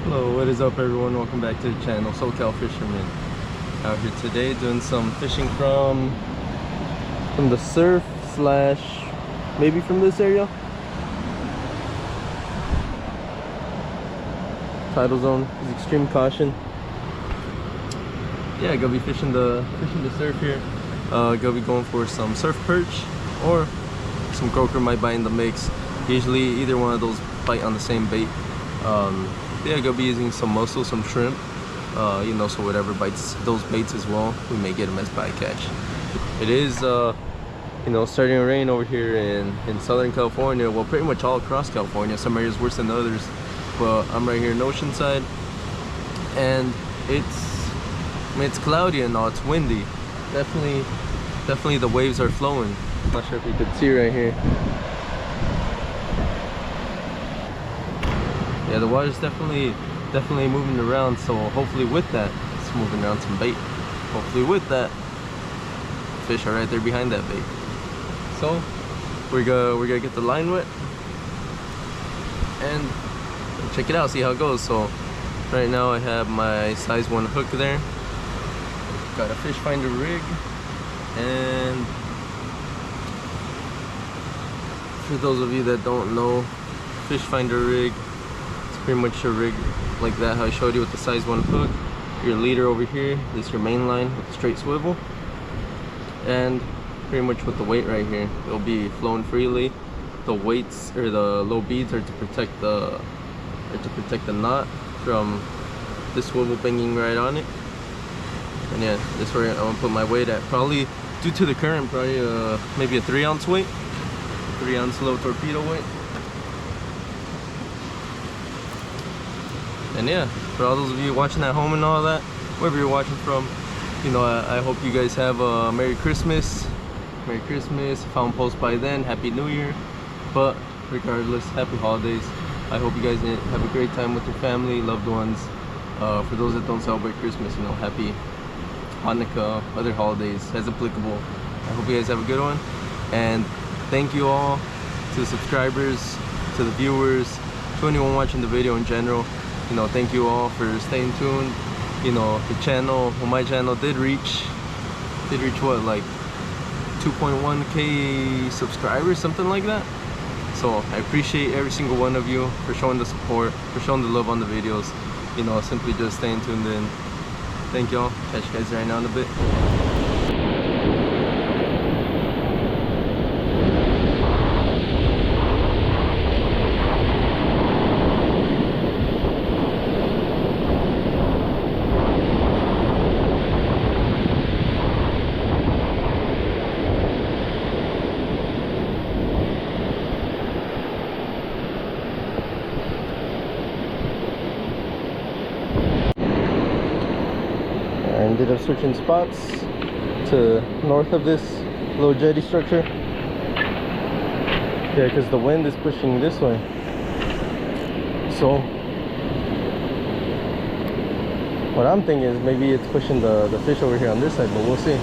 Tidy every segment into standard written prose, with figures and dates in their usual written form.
Hello, what is up everyone? Welcome back to the channel. SoCal Fisherman out here today doing some fishing from the surf slash maybe from this area. Tidal zone is extreme caution. Yeah, gonna be fishing the surf here. Gonna be going for some surf perch or some croaker might bite in the mix. Usually either one of those bite on the same bait. Yeah, gonna be using some mussel, some shrimp, you know, so whatever bites those baits as well, we may get them as bycatch. It is you know, starting to rain over here in Southern California. Well, pretty much all across California. Some areas worse than others, but I'm right here in Oceanside, and it's cloudy and all, it's windy. Definitely the waves are flowing. I'm not sure if you could see right here. Yeah, the water's definitely moving around, so hopefully with that, it's moving around some bait. Hopefully with that, fish are right there behind that bait. So we're gonna get the line wet and check it out, see how it goes. So right now I have my size 1 hook there. Got a fish finder rig, and for those of you that don't know, fish finder rig, pretty much a rig like that, how I showed you with the size 1 hook. Your leader over here, this is your main line with the straight swivel, and pretty much with the weight right here, it'll be flowing freely. The weights or the low beads are to protect the knot from the swivel banging right on it. And yeah, this is where I'm gonna put my weight at. Probably due to the current, probably maybe a 3-ounce weight, 3-ounce low torpedo weight. And yeah, for all those of you watching at home and all that, wherever you're watching from, you know, I hope you guys have a Merry Christmas. Merry Christmas. If I don't post by then, Happy New Year. But regardless, Happy Holidays. I hope you guys have a great time with your family, loved ones. For those that don't celebrate Christmas, you know, Happy Hanukkah, other holidays as applicable. I hope you guys have a good one. And thank you all to the subscribers, to the viewers, to anyone watching the video in general. You know, thank you all for staying tuned. You know, the channel, well, my channel did reach what, like 2.1k subscribers, something like that. So I appreciate every single one of you for showing the support, for showing the love on the videos. You know, simply just staying tuned in. Thank y'all. Catch you guys right now in a bit. I ended up switching spots to north of this little jetty structure. Yeah, because the wind is pushing this way. So what I'm thinking is maybe it's pushing the fish over here on this side, but we'll see.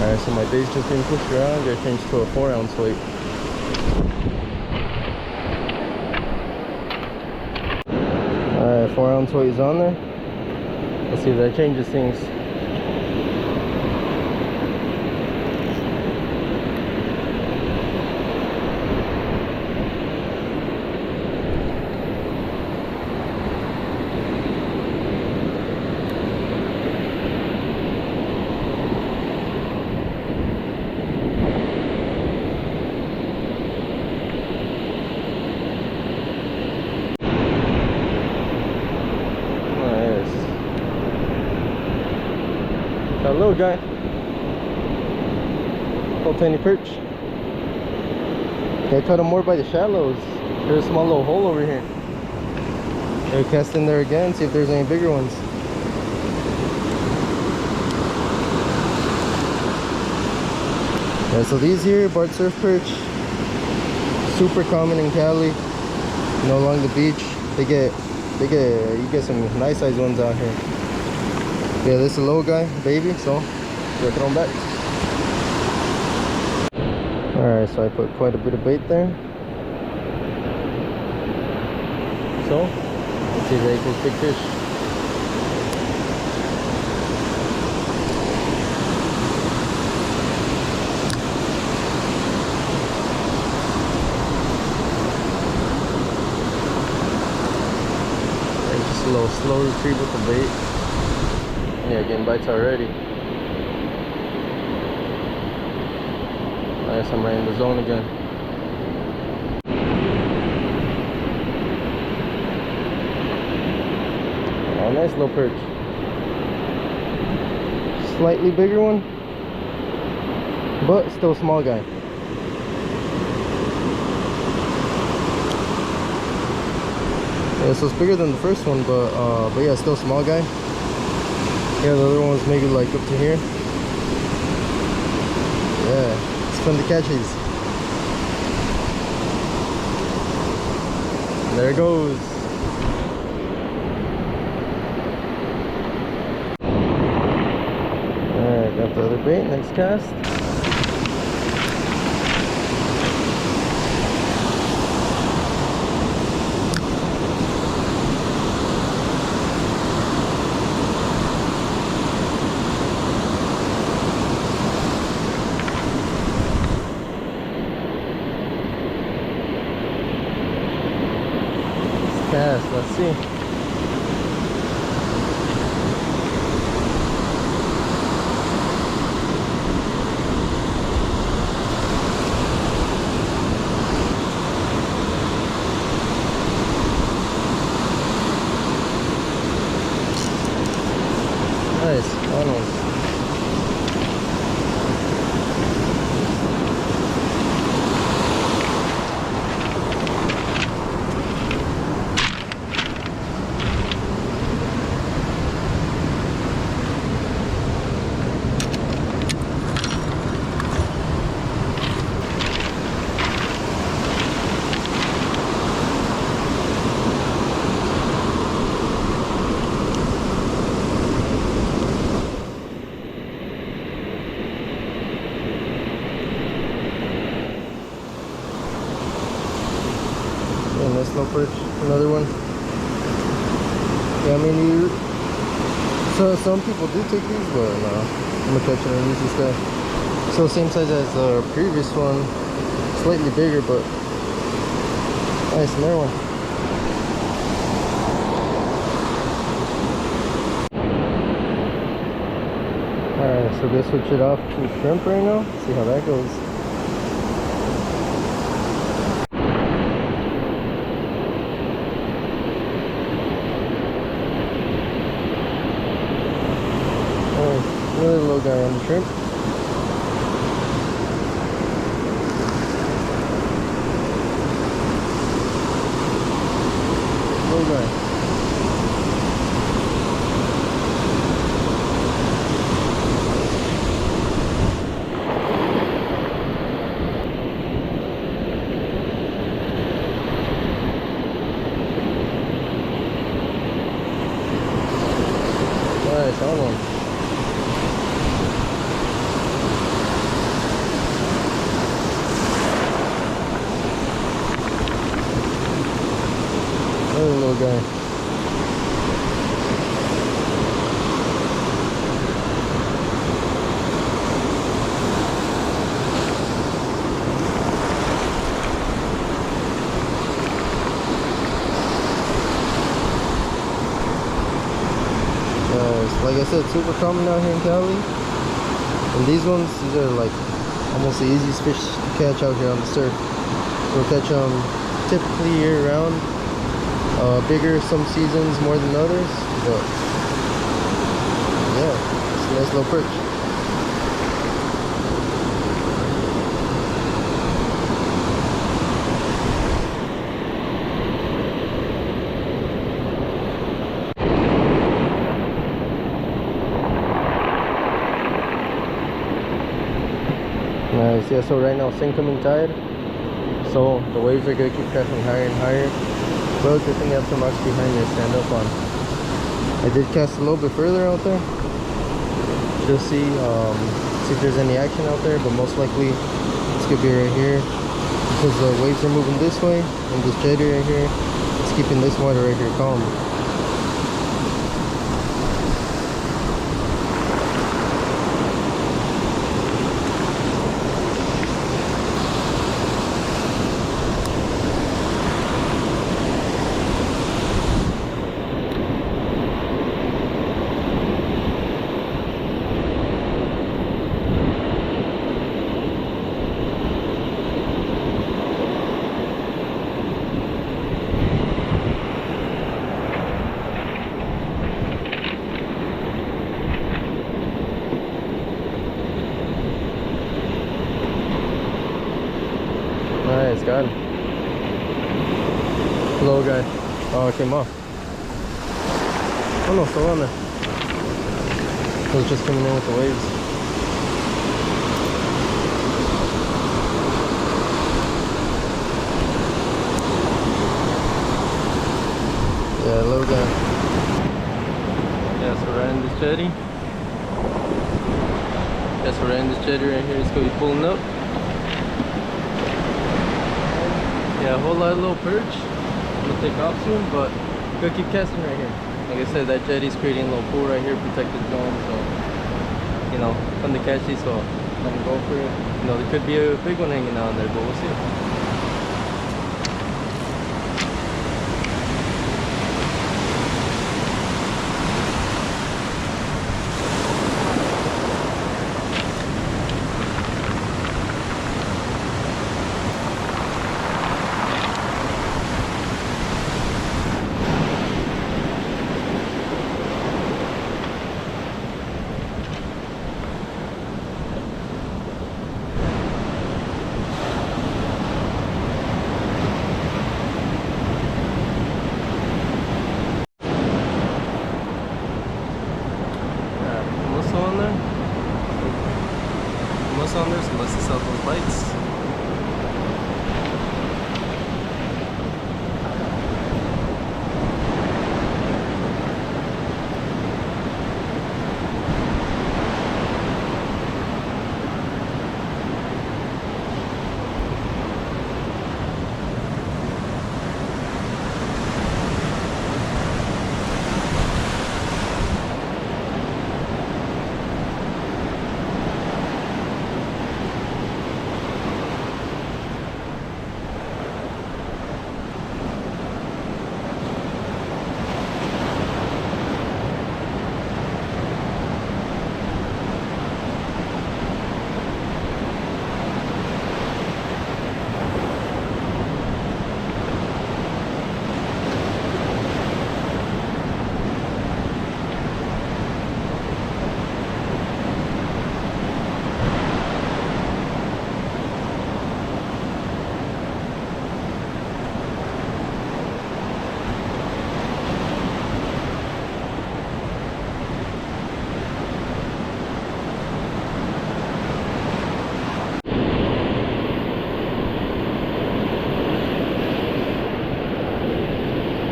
Alright, so my bait's just being pushed around. Gotta change to a 4-ounce weight. Alright, 4-ounce weight is on there. Let's see if that changes things. Got a little guy, little tiny perch. I caught him more by the shallows. There's a small little hole over here. I'll cast in there again, see if there's any bigger ones. Yeah, so these here, Bart Surf Perch, super common in Cali, you know, along the beach. You get some nice sized ones out here. Yeah, this is a little guy, baby, so we're throwing back. Alright, so I put quite a bit of bait there. So, let's see if that equals big fish. And just a little slow retrieve with the bait. Yeah, getting bites already. I guess I'm right in the zone again. Oh, nice little perch. Slightly bigger one, but still a small guy. Yeah, so it's bigger than the first one, but yeah, still a small guy. Yeah, the other one's maybe like up to here. Yeah, it's fun to catch these. There it goes. Alright, got the other bait, next cast. Cast, let's see. Nice, on one. Nice little perch, another one. Yeah, I mean, so some people do take these, but no, I'm gonna catch it and use this guy. So same size as the previous one, slightly bigger, but nice, another one. Alright, so we'll switch it off to shrimp right now, see how that goes. Another little guy on the shrimp. Little guy. Nice, on one. Another little guy. Like I said, super common out here in Cali. And these are like almost the easiest fish to catch out here on the surf. We'll catch them typically year round. Bigger some seasons more than others, but yeah, it's a nice little perch. Nice. Yeah, so right now it's incoming tide, so the waves are gonna keep crashing higher and higher. But good thing you have some rocks behind you to stand up on. I did cast a little bit further out there. You'll see if there's any action out there, but most likely it's gonna be right here because the waves are moving this way, and this jetty right here, it's keeping this water right here calm. Nice, got him. Little guy. Oh, it came off. Oh no, still on there. It was just coming in with the waves. Yeah, little guy. Yeah, so we're in this jetty. Yeah, so we're in this jetty right here. It's gonna be pulling up. Yeah, a whole lot of little perch. I'm gonna take off soon, but gonna keep casting right here. Like I said, that jetty's creating a little pool right here, protected zone, so you know, fun to catch these, so I'm gonna go for it. You know, there could be a big one hanging out there, but we'll see. On there, so let's just out those lights.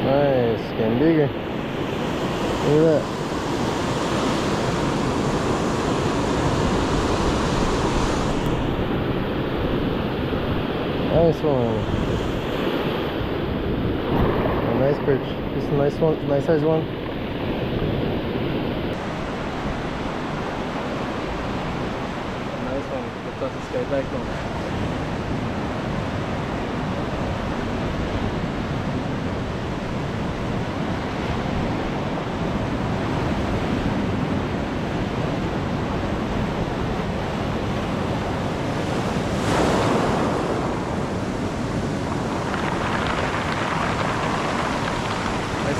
Nice, getting bigger. Look at that. Nice one. A nice perch. Just a nice one, nice size one. Nice one. Let's toss this guy back now.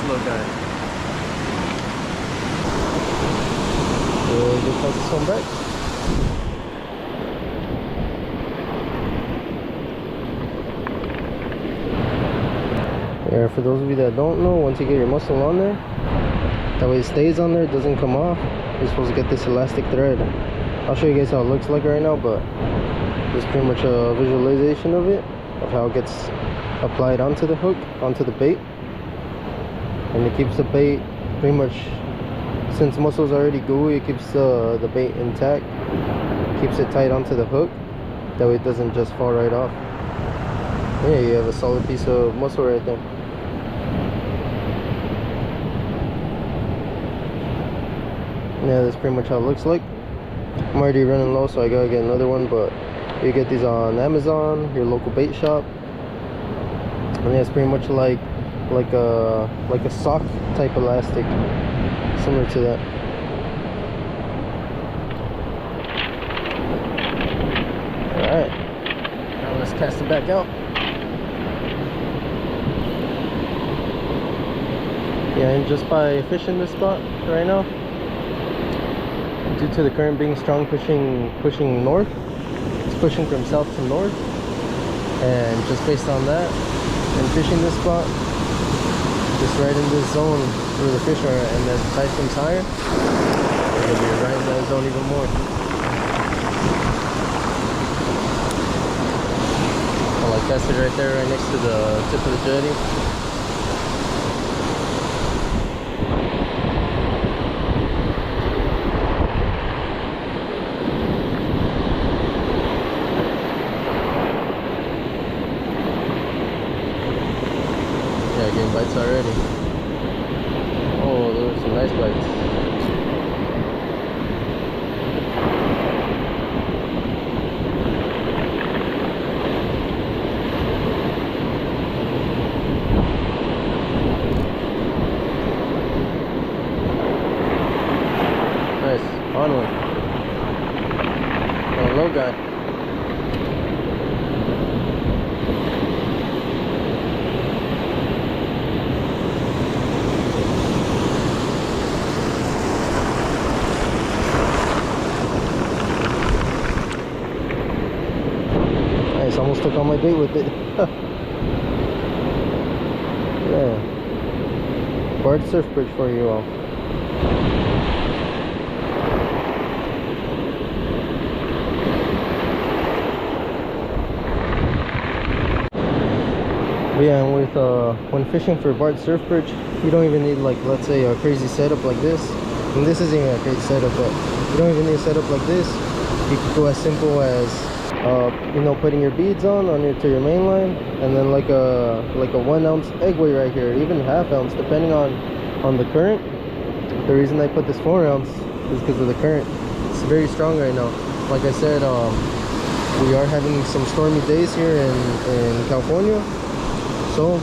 Little guy. We'll toss this one back. Yeah, for those of you that don't know, once you get your mussel on there, that way it stays on there, it doesn't come off. You're supposed to get this elastic thread. I'll show you guys how it looks like right now, but This is pretty much a visualization of it, of how it gets applied onto the hook, onto the bait. And it keeps the bait pretty much, since mussel's already gooey, it keeps the bait intact, keeps it tight onto the hook, that way it doesn't just fall right off. Yeah, you have a solid piece of mussel right there. Yeah, that's pretty much how it looks like. I'm already running low, so I gotta get another one, but you get these on Amazon, your local bait shop. And yeah, it's pretty much like a sock type elastic, similar to that. Alright, now let's cast it back out. Yeah, and just by fishing this spot right now, due to the current being strong, pushing north, it's pushing from south to north, and just based on that and fishing this spot just right in this zone where the fish are, and as the tide comes higher, we're gonna be right in that zone even more. Well, I cast it right there, right next to the tip of the jetty. Getting bites already. Oh, those are some nice bites. Nice, on one. On a low guy. Almost took on my bait with it. Yeah. Barred surf perch for you all. But yeah, and with when fishing for barred surf perch, you don't even need, like, let's say a crazy setup like this. And this isn't even a crazy setup, but you don't even need a setup like this. You could go as simple as you know, putting your beads on to your main line, and then like a 1 ounce egg weight right here, even ½ ounce, depending on the current. The reason I put this 4 ounce is because of the current. It's very strong right now. Like I said, we are having some stormy days here in California. So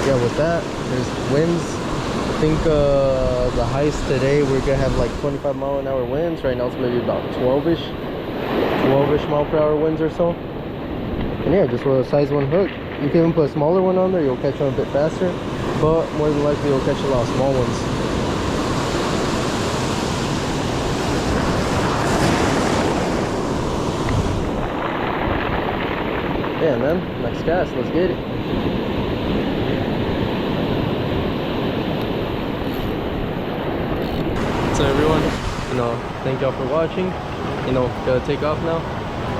yeah, with that, there's winds. I think the highs today, we're gonna have like 25-mile-an-hour winds. Right now it's maybe about 12-ish mile-per-hour winds or so. And yeah, just with a size 1 hook, you can even put a smaller one on there, you'll catch them a bit faster, but more than likely you'll catch a lot of small ones. Yeah, man, next cast, let's get it. So everyone, you know, thank y'all for watching. You know, gotta take off now,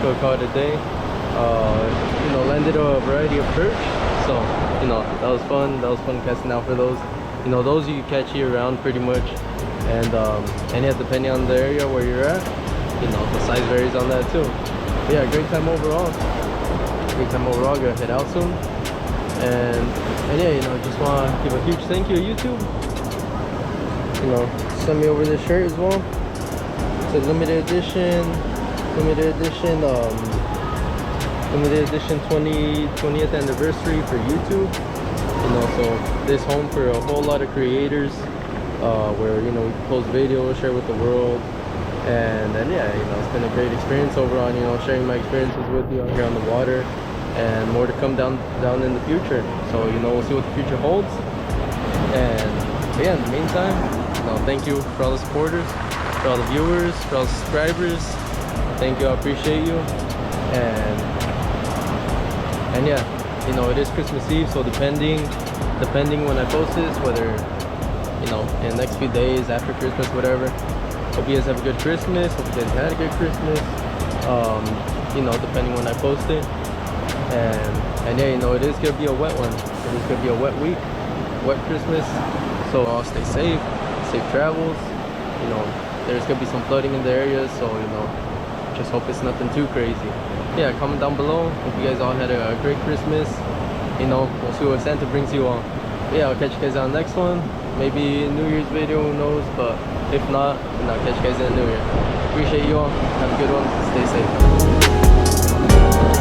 go call it a day. You know, landed a variety of perch, so you know, that was fun casting out for those. You know, those you catch year round pretty much, and yeah, depending on the area where you're at, you know, the size varies on that too. But yeah, great time overall, gonna head out soon, and yeah, you know, just want to give a huge thank you to YouTube. You know, send me over this shirt as well. It's a limited edition 20th anniversary for YouTube. You know, so this home for a whole lot of creators, where, you know, we post videos, share with the world, and yeah, you know, it's been a great experience overall. You know, sharing my experiences with you out here on the water, and more to come down in the future. So, you know, we'll see what the future holds. And yeah, in the meantime, you know, thank you for all the supporters, for all the viewers, for all the subscribers. Thank you, I appreciate you. And yeah, you know, it is Christmas Eve, so depending when I post this, whether, you know, in the next few days after Christmas, whatever, hope you guys have a good Christmas, hope you guys had a good Christmas, You know, depending when I post it. And yeah, you know, it is gonna be a wet one. It is gonna be a wet week, wet Christmas. So I'll stay safe, safe travels. You know, there's gonna be some flooding in the area, so you know, just hope it's nothing too crazy. Yeah, comment down below. Hope you guys all had a great Christmas. You know, we'll see what Santa brings you on. But yeah, I'll catch you guys on the next one. Maybe New Year's video, who knows? But if not, then I'll catch you guys in the New Year. Appreciate you all. Have a good one. Stay safe.